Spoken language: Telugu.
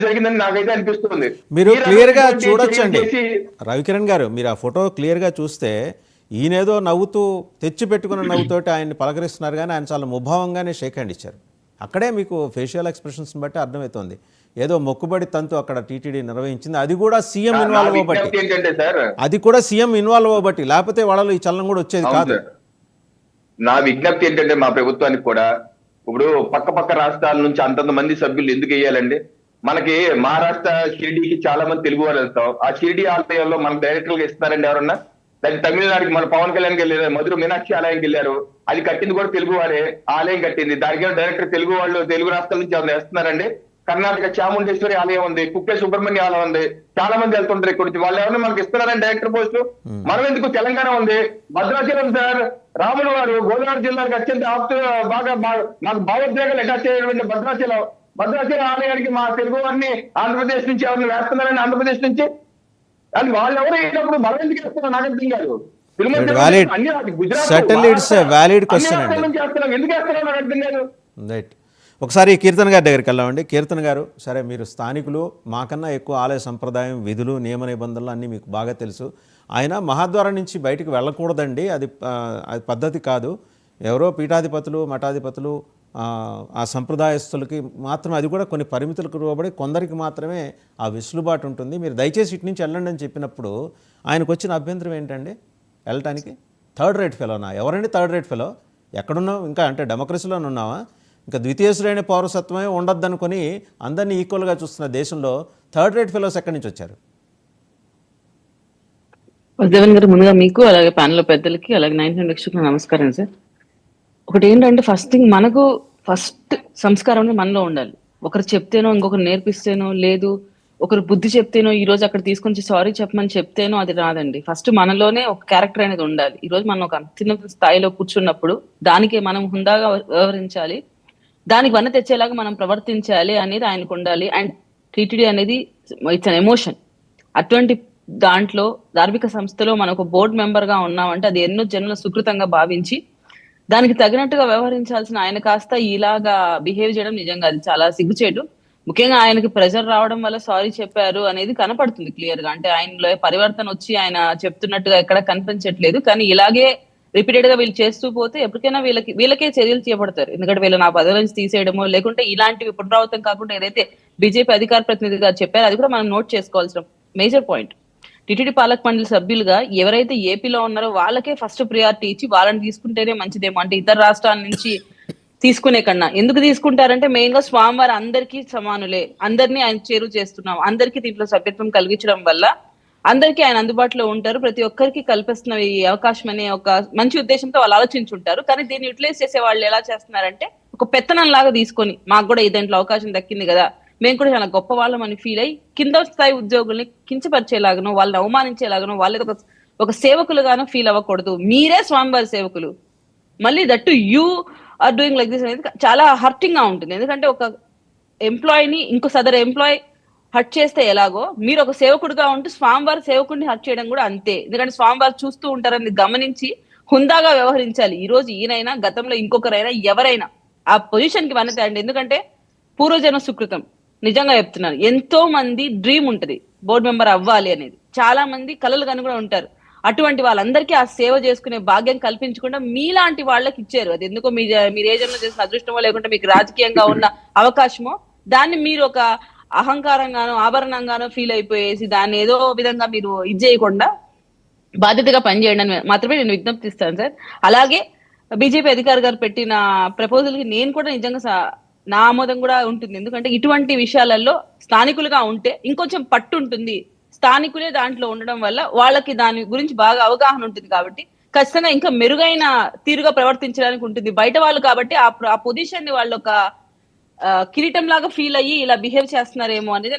జరిగిందని నాకైతే అనిపిస్తుంది. మీరు క్లియర్ గా చూడొచ్చండి రవికిరణ్ గారు, మీరు ఆ ఫోటో క్లియర్ గా చూస్తే ఈయనేదో నవ్వుతూ తెచ్చి పెట్టుకున్న నవ్వుతోటి ఆయన్ని పలకరిస్తున్నారు, కానీ ఆయన చాలా ముభావంగానే షేక్ హ్యాండ్ ఇచ్చారు. అక్కడే మీకు ఫేషియల్ ఎక్స్ప్రెషన్స్ బట్టి అర్థమవుతోంది ఏదో మొక్కుబడి తంతు అక్కడ టీటీడీ నిర్వహించింది. అది కూడా సీఎం ఇన్వాల్వ్ అవ్వబట్టి, అది కూడా సీఎం ఇన్వాల్వ్ అవ్వబట్టి, లేకపోతే వాళ్ళలో ఈ చలనం కూడా వచ్చేది కాదు. నా విజ్ఞప్తి ఏంటంటే మా ప్రభుత్వానికి కూడా, ఇప్పుడు పక్క రాష్ట్రాల నుంచి అంతంత మంది సభ్యులు ఎందుకు వేయాలండి? మనకి మహారాష్ట్ర షిరిడీకి చాలా మంది తెలుగు వాళ్ళు వెళ్తాం. ఆ షిరిడీ ఆలయంలో మనకు డైరెక్టర్ గా ఇస్తున్నారండి ఎవరన్నా? దానికి తమిళనాడుకి మన పవన్ కళ్యాణ్కి వెళ్ళారు, మధుర మీనాక్షి ఆలయంకి వెళ్ళారు, అది కట్టింది కూడా తెలుగు వారే, ఆలయం కట్టింది. దానికి డైరెక్టర్ తెలుగు వాళ్ళు తెలుగు రాష్ట్రాల నుంచి ఏమైనా వేస్తున్నారండి? కర్ణాటక చాముండేశ్వరి ఆలయం ఉంది, కుక్కే సుబ్రహ్మణ్య ఆలయం ఉంది, చాలా మంది వెళ్తుంటారు ఇక్కడ నుంచి. వాళ్ళు ఎవరైనా మనకి ఇస్తున్నారని డైరెక్టర్ పోస్ట్? మనం ఎందుకు? తెలంగాణ ఉంది, భద్రాచలం సార్, రాముడు వారు గోదావరి జిల్లాకి అత్యంత బాగా నాకు భావోద్వేగాలు అటాచ్ అయ్యేటువంటి భద్రాచలం ఆలయానికి మా తెలుగు వారిని ఆంధ్రప్రదేశ్ నుంచి ఎవరిని వేస్తున్నారని ఆంధ్రప్రదేశ్ నుంచి, అది వాళ్ళు ఎవరు అయినప్పుడు మనం ఎందుకు వేస్తున్నాం నాకు అర్థం కాదు. ఒకసారి కీర్తన గారి దగ్గరికి వెళ్ళామండి. కీర్తన గారు, సరే మీరు స్థానికులు, మాకన్నా ఎక్కువ ఆలయ సంప్రదాయం, విధులు, నియమ నిబంధనలు అన్నీ మీకు బాగా తెలుసు. ఆయన మహాద్వారం నుంచి బయటికి వెళ్ళకూడదండి, అది పద్ధతి కాదు. ఎవరో పీఠాధిపతులు, మఠాధిపతులు, ఆ సంప్రదాయస్తులకి మాత్రం, అది కూడా కొన్ని పరిమితులకు లోబడి కొందరికి మాత్రమే ఆ వెసులుబాటు ఉంటుంది. మీరు దయచేసి ఇటు నుంచి వెళ్ళండి అని చెప్పినప్పుడు ఆయనకు వచ్చిన అభ్యంతరం ఏంటండి వెళ్ళటానికి? థర్డ్ రేట్ ఫెలోనా? ఎవరండి థర్డ్ రేట్ ఫెలో? ఎక్కడున్నావు? ఇంకా అంటే డెమోక్రసీలోనే ఉన్నావా? ఇంకా ద్వితీయశ్రేణి పౌరసత్వమే ఉండొద్దనుకొని అందరినీ ఈక్వల్గా చూస్తున్న దేశంలో థర్డ్ రేట్ ఫెలోస్ ఎక్కడి నుంచి వచ్చారు? దేవన్ గారు, ముందుగా మీకు అలాగే ప్యానెల్ పెద్దలకి అలాగే 9 నమస్కారం సార్. ఒకటి ఏంటంటే, ఫస్ట్ థింగ్, మనకు ఫస్ట్ సంస్కారం మనలో ఉండాలి. ఒకరు చెప్తేనో, ఇంకొకరు నేర్పిస్తేనో, లేదు ఒకరు బుద్ధి చెప్తేనో, ఈ రోజు అక్కడ తీసుకొని సారీ చెప్పమని చెప్తేనో అది రాదండి. ఫస్ట్ మనలోనే ఒక క్యారెక్టర్ అనేది ఉండాలి. ఈ రోజు మనం ఒక అత్యున్నత స్థాయిలో కూర్చున్నప్పుడు దానికి మనం హుందాగా వ్యవహరించాలి, దానికి వన్న తెచ్చేలాగా మనం ప్రవర్తించాలి అనేది ఆయనకు ఉండాలి. అండ్ టీటీడీ అనేది ఇట్స్ అన్ ఎమోషన్. అటువంటి దాంట్లో ధార్మిక సంస్థలో మనం ఒక బోర్డు మెంబర్ గా ఉన్నామంటే అది ఎన్నో జన్మల సుకృతంగా భావించి దానికి తగినట్టుగా వ్యవహరించాల్సిన ఆయన కాస్త ఇలాగా బిహేవ్ చేయడం నిజంగా అది చాలా సిగ్గుచేటు. ముఖ్యంగా ఆయనకి ప్రెజర్ రావడం వల్ల సారీ చెప్పారు అనేది కనపడుతుంది క్లియర్ గా. అంటే ఆయనలో పరివర్తన వచ్చి ఆయన చెప్తున్నట్టుగా ఎక్కడ కనిపించట్లేదు. కానీ ఇలాగే రిపీటెడ్ గా వీళ్ళు చేస్తూ పోతే ఎప్పటికైనా వీళ్ళకే చర్యలు చేపడతారు. ఎందుకంటే వీళ్ళు నా పదవి నుంచి తీసేయడమో, లేకుంటే ఇలాంటివి పునరావృతం కాకుండా ఏదైతే బీజేపీ అధికార ప్రతినిధిగా చెప్పారో అది కూడా మనం నోట్ చేసుకోవాల్సిన మేజర్ పాయింట్. టీటీడీ పాలక మండలి సభ్యులుగా ఎవరైతే ఏపీలో ఉన్నారో వాళ్ళకే ఫస్ట్ ప్రియారిటీ ఇచ్చి వాళ్ళని తీసుకుంటేనే మంచిదేమో. అంటే ఇతర రాష్ట్రాల నుంచి తీసుకునే కన్నా ఎందుకు తీసుకుంటారంటే, మెయిన్ గా స్వామివారు అందరికీ సమానులే, అందరినీ ఆయన చేరువ చేస్తున్నాం, అందరికీ దీంట్లో సభ్యత్వం కలిగించడం వల్ల అందరికీ ఆయన అందుబాటులో ఉంటారు, ప్రతి ఒక్కరికి కల్పిస్తున్న ఈ అవకాశం అనే ఒక మంచి ఉద్దేశంతో వాళ్ళు ఆలోచించుంటారు. కానీ దీన్ని యూటిలైజ్ చేసే వాళ్ళు ఎలా చేస్తున్నారంటే, ఒక పెత్తనం లాగా తీసుకొని మాకు కూడా ఇదేంట్లో అవకాశం దక్కింది కదా, మేము కూడా చాలా గొప్ప వాళ్ళం అని ఫీల్ అయ్యి కింద స్థాయి ఉద్యోగుల్ని కించపరిచేలాగనో, వాళ్ళని అవమానించేలాగనో, వాళ్ళ ఒక సేవకులుగానో ఫీల్ అవ్వకూడదు. మీరే స్వామివారి సేవకులు, మళ్ళీ that you are doing like this అనేది చాలా హర్టింగ్ గా ఉంటుంది. ఎందుకంటే ఒక ఎంప్లాయీని ఇంకో సదర్ ఎంప్లాయీ హర్ట్ చేస్తే ఎలాగో, మీరు ఒక సేవకుడిగా ఉంటూ స్వామివారి సేవకుడిని హర్ట్ చేయడం కూడా అంతే. ఎందుకంటే స్వామివారు చూస్తూ ఉంటారని గమనించి హుందాగా వ్యవహరించాలి. ఈ రోజు ఈయనైనా, గతంలో ఇంకొకరైనా, ఎవరైనా ఆ పొజిషన్ కి వనతాయండి. ఎందుకంటే పూర్వజన సుకృతం. నిజంగా చెప్తున్నాను, ఎంతో మంది డ్రీమ్ ఉంటది బోర్డు మెంబర్ అవ్వాలి అనేది, చాలా మంది కలలు కని కూడా ఉంటారు. అటువంటి వాళ్ళందరికీ ఆ సేవ చేసుకునే భాగ్యం కల్పించకుండా మీలాంటి వాళ్ళకి ఇచ్చారు. అది ఎందుకో మీరు ఏ జన్మలో చేసిన అదృష్టమో, లేకుంటే మీకు రాజకీయంగా ఉన్న అవకాశమో, దాన్ని మీరు ఒక అహంకారంగానో ఆభరణంగానో ఫీల్ అయిపోయేసి దాన్ని ఏదో విధంగా మీరు ఇది చేయకుండా బాధ్యతగా పనిచేయండి అని మాత్రమే నేను విజ్ఞప్తిస్తాను సార్. అలాగే బీజేపీ అధికారి గారు పెట్టిన ప్రపోజల్ కి నేను కూడా నిజంగా నా ఆమోదం కూడా ఉంటుంది. ఎందుకంటే ఇటువంటి విషయాలలో స్థానికులుగా ఉంటే ఇంకొంచెం పట్టు ఉంటుంది. స్థానికులే దాంట్లో ఉండడం వల్ల వాళ్ళకి దాని గురించి బాగా అవగాహన ఉంటుంది కాబట్టి ఖచ్చితంగా ఇంకా మెరుగైన తీరుగా ప్రవర్తించడానికి ఉంటుంది. బయట వాళ్ళు కాబట్టి ఆ పొజిషన్ ని వాళ్ళు ఒక కిరీటం లాగా ఫీల్ అయ్యి ఇలా బిహేవ్ చేస్తున్నారేమో అనేది